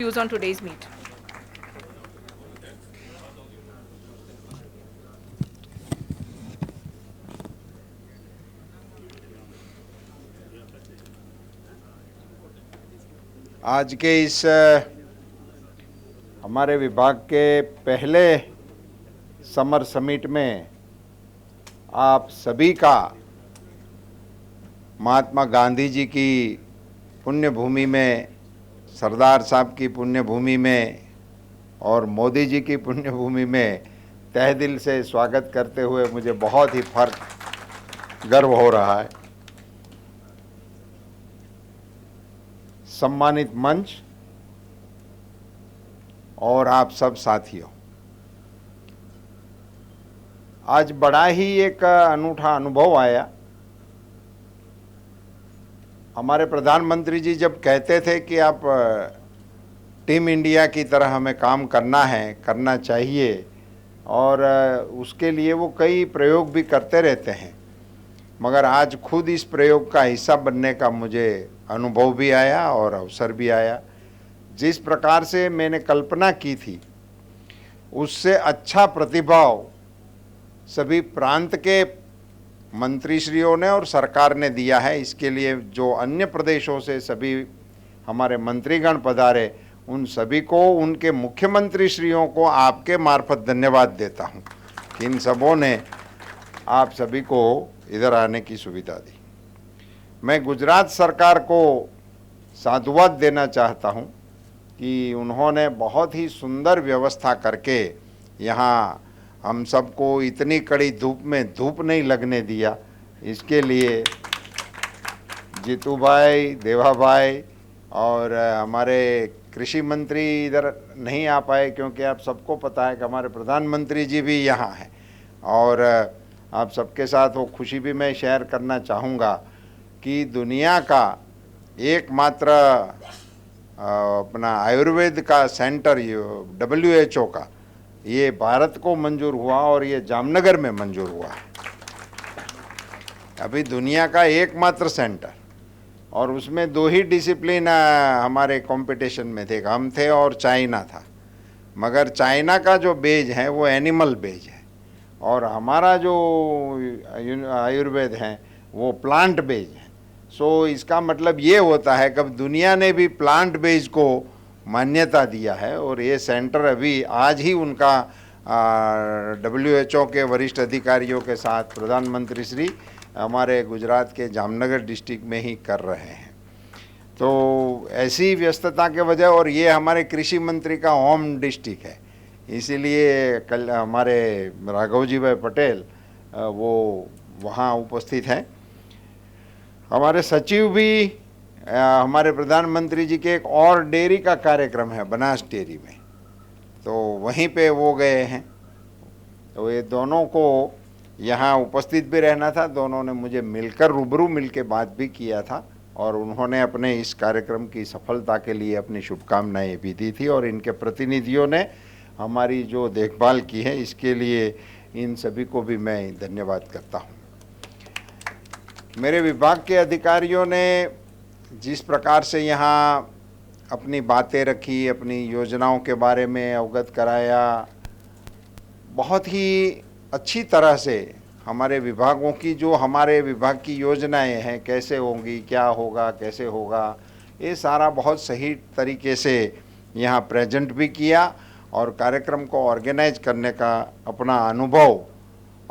views on today's meet. आज के इस हमारे विभाग के पहले समर समिट में आप सभी का महात्मा गांधी जी की पुण्य भूमि में, सरदार साहब की पुण्य भूमि में और मोदी जी की पुण्य भूमि में तहे दिल से स्वागत करते हुए मुझे बहुत ही गर्व हो रहा है। सम्मानित मंच और आप सब साथियों, आज बड़ा ही एक अनूठा अनुभव आया। हमारे प्रधानमंत्री जी जब कहते थे कि आप टीम इंडिया की तरह हमें काम करना है, करना चाहिए, और उसके लिए वो कई प्रयोग भी करते रहते हैं, मगर आज खुद इस प्रयोग का हिस्सा बनने का मुझे अनुभव भी आया और अवसर भी आया। जिस प्रकार से मैंने कल्पना की थी उससे अच्छा प्रतिभाव सभी प्रांत के मंत्रीश्रियों ने और सरकार ने दिया है। इसके लिए जो अन्य प्रदेशों से सभी हमारे मंत्रीगण पधारे, उन सभी को, उनके मुख्यमंत्रीश्रियों को आपके मार्फत धन्यवाद देता हूं कि इन सबों ने आप सभी को इधर आने की सुविधा दी। मैं गुजरात सरकार को साधुवाद देना चाहता हूं कि उन्होंने बहुत ही सुंदर व्यवस्था करके यहाँ हम सबको इतनी कड़ी धूप में धूप नहीं लगने दिया। इसके लिए जीतू भाई, देवा भाई और हमारे कृषि मंत्री इधर नहीं आ पाए क्योंकि आप सबको पता है कि हमारे प्रधानमंत्री जी भी यहाँ हैं, और आप सबके साथ वो खुशी भी मैं शेयर करना चाहूँगा कि दुनिया का एकमात्र अपना आयुर्वेद का सेंटर WHO का ये भारत को मंजूर हुआ और ये जामनगर में मंजूर हुआ है। अभी दुनिया का एकमात्र सेंटर, और उसमें 2 ही डिसिप्लिन हमारे कंपटीशन में थे, हम थे और चाइना था। मगर चाइना का जो बेज है वो एनिमल बेज है और हमारा जो आयुर्वेद है वो प्लांट बेज है। सो इसका मतलब ये होता है कि दुनिया ने भी प्लांट बेज को मान्यता दिया है, और ये सेंटर अभी आज ही उनका WHO के वरिष्ठ अधिकारियों के साथ प्रधानमंत्री श्री हमारे गुजरात के जामनगर डिस्ट्रिक्ट में ही कर रहे हैं। तो ऐसी व्यस्तता के वजह, और ये हमारे कृषि मंत्री का होम डिस्ट्रिक्ट है, इसीलिए कल हमारे राघव जी भाई पटेल वो वहाँ उपस्थित हैं। हमारे सचिव भी हमारे प्रधानमंत्री जी के एक और डेयरी का कार्यक्रम है बनास डेयरी में, तो वहीं पे वो गए हैं। तो ये दोनों को यहाँ उपस्थित भी रहना था, दोनों ने मुझे मिलकर रूबरू मिलके बात भी किया था, और उन्होंने अपने इस कार्यक्रम की सफलता के लिए अपनी शुभकामनाएं भी दी थी, और इनके प्रतिनिधियों ने हमारी जो देखभाल की है इसके लिए इन सभी को भी मैं धन्यवाद करता हूँ। मेरे विभाग के अधिकारियों ने जिस प्रकार से यहाँ अपनी बातें रखी, अपनी योजनाओं के बारे में अवगत कराया, बहुत ही अच्छी तरह से हमारे विभागों की, जो हमारे विभाग की योजनाएं हैं कैसे होंगी, क्या होगा, कैसे होगा, ये सारा बहुत सही तरीके से यहाँ प्रेजेंट भी किया, और कार्यक्रम को ऑर्गेनाइज करने का अपना अनुभव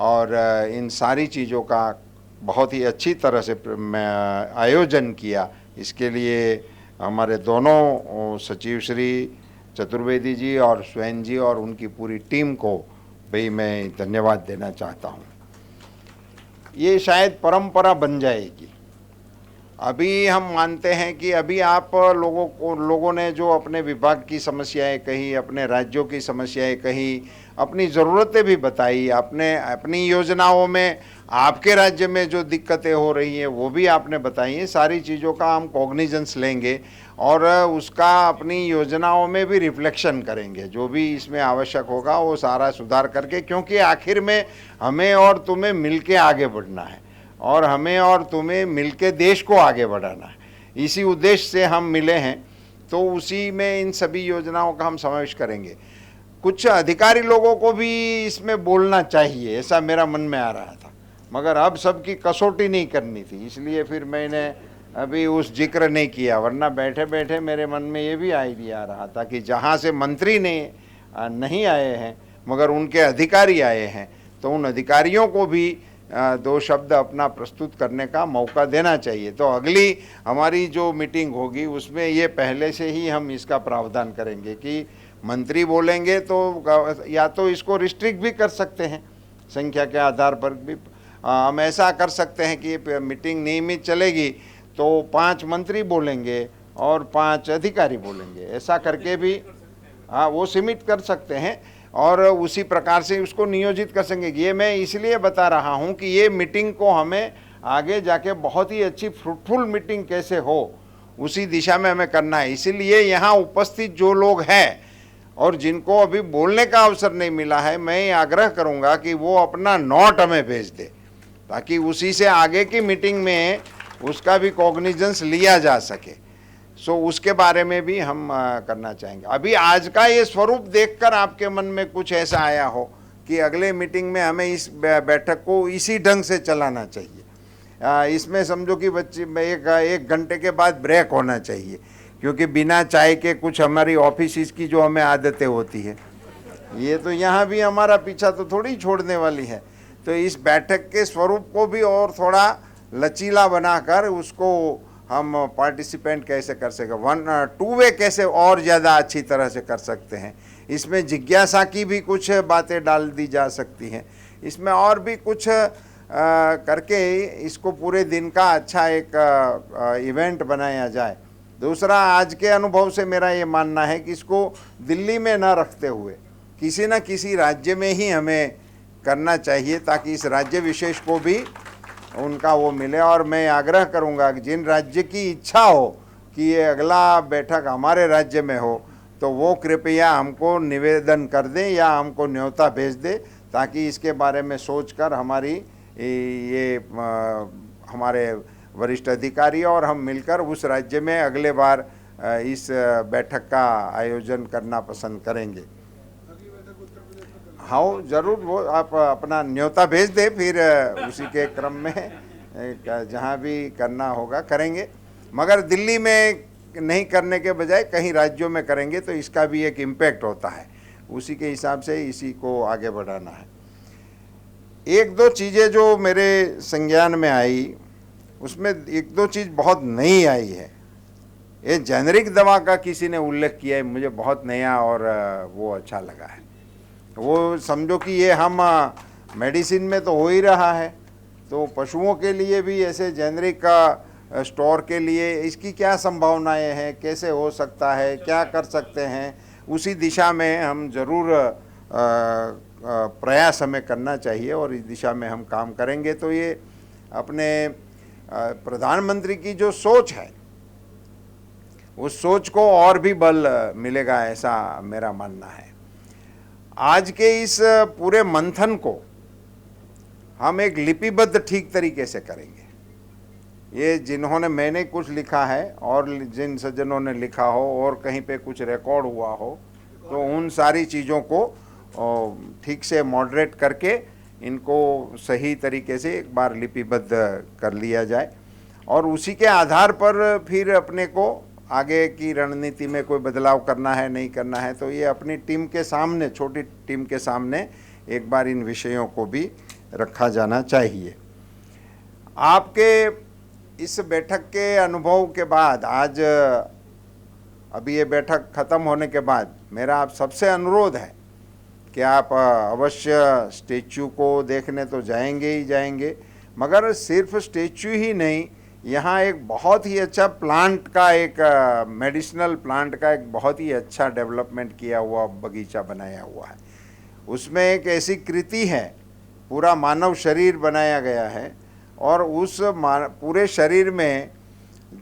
और इन सारी चीज़ों का बहुत ही अच्छी तरह से आयोजन किया। इसके लिए हमारे दोनों सचिव श्री चतुर्वेदी जी और स्वयं जी और उनकी पूरी टीम को भी मैं धन्यवाद देना चाहता हूँ। ये शायद परंपरा बन जाएगी। अभी हम मानते हैं कि अभी आप लोगों ने जो अपने विभाग की समस्याएं कही, अपने राज्यों की समस्याएं कही, अपनी ज़रूरतें भी बताई, आपने अपनी योजनाओं में आपके राज्य में जो दिक्कतें हो रही हैं वो भी आपने बताई हैं। सारी चीज़ों का हम कॉग्निजेंस लेंगे और उसका अपनी योजनाओं में भी रिफ्लेक्शन करेंगे। जो भी इसमें आवश्यक होगा वो सारा सुधार करके, क्योंकि आखिर में हमें और तुम्हें मिलके आगे बढ़ना है और हमें और तुम्हें मिलके देश को आगे बढ़ाना है। इसी उद्देश्य से हम मिले हैं। तो उसी में इन सभी योजनाओं का हम समावेश करेंगे। कुछ अधिकारी लोगों को भी इसमें बोलना चाहिए, ऐसा मेरा मन में आ रहा था, मगर अब सबकी कसौटी नहीं करनी थी, इसलिए फिर मैंने अभी उस जिक्र नहीं किया। वरना बैठे बैठे मेरे मन में ये भी आइडिया आ रहा था कि जहाँ से मंत्री नहीं आए हैं मगर उनके अधिकारी आए हैं, तो उन अधिकारियों को भी दो शब्द अपना प्रस्तुत करने का मौका देना चाहिए। तो अगली हमारी जो मीटिंग होगी उसमें ये पहले से ही हम इसका प्रावधान करेंगे कि मंत्री बोलेंगे तो या तो इसको रिस्ट्रिक्ट भी कर सकते हैं, संख्या के आधार पर भी हम ऐसा कर सकते हैं कि मीटिंग नियमित चलेगी तो 5 मंत्री बोलेंगे और 5 अधिकारी बोलेंगे, ऐसा करके भी हाँ वो सीमित कर सकते हैं और उसी प्रकार से उसको नियोजित कर सकेंगे। ये मैं इसलिए बता रहा हूँ कि ये मीटिंग को हमें आगे जाके बहुत ही अच्छी फ्रूटफुल मीटिंग कैसे हो उसी दिशा में हमें करना है। इसीलिए यहाँ उपस्थित जो लोग हैं और जिनको अभी बोलने का अवसर नहीं मिला है, मैं आग्रह करूँगा कि वो अपना नोट हमें भेज दे ताकि उसी से आगे की मीटिंग में उसका भी कॉग्निजेंस लिया जा सके। सो उसके बारे में भी हम करना चाहेंगे। अभी आज का ये स्वरूप देखकर आपके मन में कुछ ऐसा आया हो कि अगले मीटिंग में हमें इस बैठक को इसी ढंग से चलाना चाहिए, इसमें समझो कि बच्चे एक घंटे के बाद ब्रेक होना चाहिए, क्योंकि बिना चाय के कुछ हमारी ऑफिस की जो हमें आदतें होती है ये तो यहाँ भी हमारा पीछा तो थोड़ी छोड़ने वाली है। तो इस बैठक के स्वरूप को भी और थोड़ा लचीला बनाकर उसको हम पार्टिसिपेंट कैसे कर सकें, 2 वे कैसे और ज़्यादा अच्छी तरह से कर सकते हैं। इसमें जिज्ञासा की भी कुछ बातें डाल दी जा सकती हैं, इसमें और भी कुछ करके इसको पूरे दिन का अच्छा एक इवेंट बनाया जाए। दूसरा, आज के अनुभव से मेरा ये मानना है कि इसको दिल्ली में न रखते हुए किसी न किसी राज्य में ही हमें करना चाहिए ताकि इस राज्य विशेष को भी उनका वो मिले। और मैं आग्रह करूंगा कि जिन राज्य की इच्छा हो कि ये अगला बैठक हमारे राज्य में हो तो वो कृपया हमको निवेदन कर दें या हमको न्योता भेज दे ताकि इसके बारे में सोचकर हमारे वरिष्ठ अधिकारी और हम मिलकर उस राज्य में अगले बार इस बैठक का आयोजन करना पसंद करेंगे। हाँ ज़रूर, वो आप अपना न्योता भेज दें, फिर उसी के क्रम में जहाँ भी करना होगा करेंगे, मगर दिल्ली में नहीं करने के बजाय कहीं राज्यों में करेंगे तो इसका भी एक इम्पैक्ट होता है, उसी के हिसाब से इसी को आगे बढ़ाना है। 1-2 चीज़ें जो मेरे संज्ञान में आई उसमें 1-2 चीज़ बहुत नई आई है। ये जेनरिक दवा का किसी ने उल्लेख किया है, मुझे बहुत नया और वो अच्छा लगा है। वो समझो कि ये हम मेडिसिन में तो हो ही रहा है, तो पशुओं के लिए भी ऐसे जेनरिक का स्टोर के लिए इसकी क्या संभावनाएं हैं, कैसे हो सकता है, क्या कर सकते हैं, उसी दिशा में हम ज़रूर प्रयास हमें करना चाहिए और इस दिशा में हम काम करेंगे। तो ये अपने प्रधानमंत्री की जो सोच है उस सोच को और भी बल मिलेगा, ऐसा मेरा मानना है। आज के इस पूरे मंथन को हम एक लिपिबद्ध ठीक तरीके से करेंगे। ये जिन्होंने मैंने कुछ लिखा है और जिन सज्जनों ने लिखा हो और कहीं पे कुछ रिकॉर्ड हुआ हो तो उन सारी चीज़ों को ठीक से मॉडरेट करके इनको सही तरीके से एक बार लिपिबद्ध कर लिया जाए और उसी के आधार पर फिर अपने को आगे की रणनीति में कोई बदलाव करना है नहीं करना है तो ये अपनी टीम के सामने, छोटी टीम के सामने एक बार इन विषयों को भी रखा जाना चाहिए। आपके इस बैठक के अनुभव के बाद, आज अभी ये बैठक ख़त्म होने के बाद मेरा आप सबसे अनुरोध है कि आप अवश्य स्टैच्यू को देखने तो जाएंगे ही जाएंगे, मगर सिर्फ स्टैच्यू ही नहीं, यहाँ एक बहुत ही अच्छा प्लांट का, एक मेडिसिनल प्लांट का एक बहुत ही अच्छा डेवलपमेंट किया हुआ बगीचा बनाया हुआ है। उसमें एक ऐसी कृति है, पूरा मानव शरीर बनाया गया है और उस पूरे शरीर में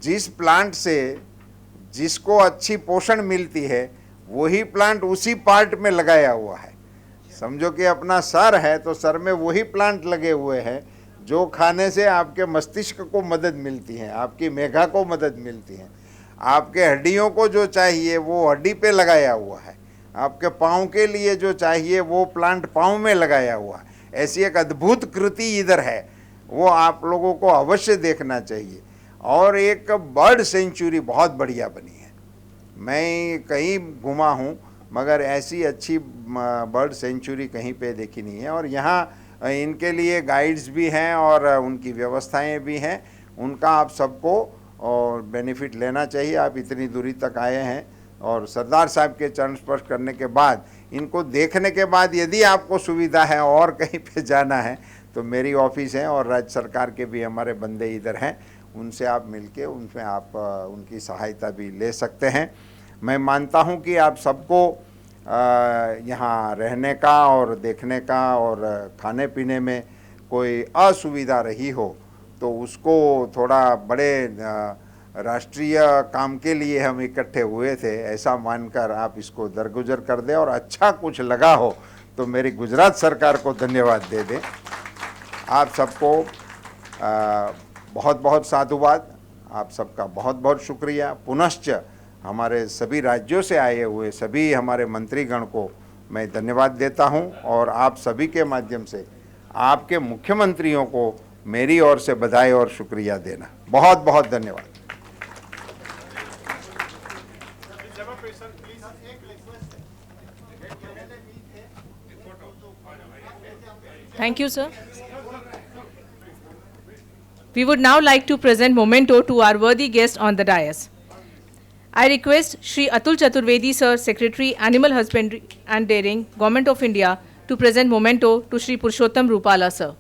जिस प्लांट से जिसको अच्छी पोषण मिलती है वही प्लांट उसी पार्ट में लगाया हुआ है। समझो कि अपना सर है तो सर में वही प्लांट लगे हुए हैं जो खाने से आपके मस्तिष्क को मदद मिलती है, आपकी मेघा को मदद मिलती है। आपके हड्डियों को जो चाहिए वो हड्डी पे लगाया हुआ है, आपके पाँव के लिए जो चाहिए वो प्लांट पाँव में लगाया हुआ है। ऐसी एक अद्भुत कृति इधर है, वो आप लोगों को अवश्य देखना चाहिए। और एक बर्ड सेंचुरी बहुत बढ़िया बनी है, मैं कहीं घुमा हूँ मगर ऐसी अच्छी बर्ड सेंचुरी कहीं पे देखी नहीं है। और यहाँ इनके लिए गाइड्स भी हैं और उनकी व्यवस्थाएं भी हैं, उनका आप सबको और बेनिफिट लेना चाहिए। आप इतनी दूरी तक आए हैं और सरदार साहब के चरण स्पर्श करने के बाद, इनको देखने के बाद यदि आपको सुविधा है और कहीं पे जाना है तो मेरी ऑफिस है और राज्य सरकार के भी हमारे बंदे इधर हैं, उनसे आप मिलके उनमें आप उनकी सहायता भी ले सकते हैं। मैं मानता हूं कि आप सबको यहाँ रहने का और देखने का और खाने पीने में कोई असुविधा रही हो तो उसको थोड़ा बड़े राष्ट्रीय काम के लिए हम इकट्ठे हुए थे ऐसा मानकर आप इसको दरगुजर कर दें, और अच्छा कुछ लगा हो तो मेरी गुजरात सरकार को धन्यवाद दे दें। आप सबको बहुत बहुत साधुवाद, आप सबका बहुत बहुत शुक्रिया। पुनश्च हमारे सभी राज्यों से आए हुए सभी हमारे मंत्रीगण को मैं धन्यवाद देता हूं, और आप सभी के माध्यम से आपके मुख्यमंत्रियों को मेरी ओर से बधाई और शुक्रिया देना। बहुत बहुत धन्यवाद। Thank you, sir. We would now like to present memento to our worthy guest on the dais. I request Shri Atul Chaturvedi, sir, Secretary, Animal Husbandry and Dairying, Government of India, to present memento to Shri Purushottam Rupala, sir.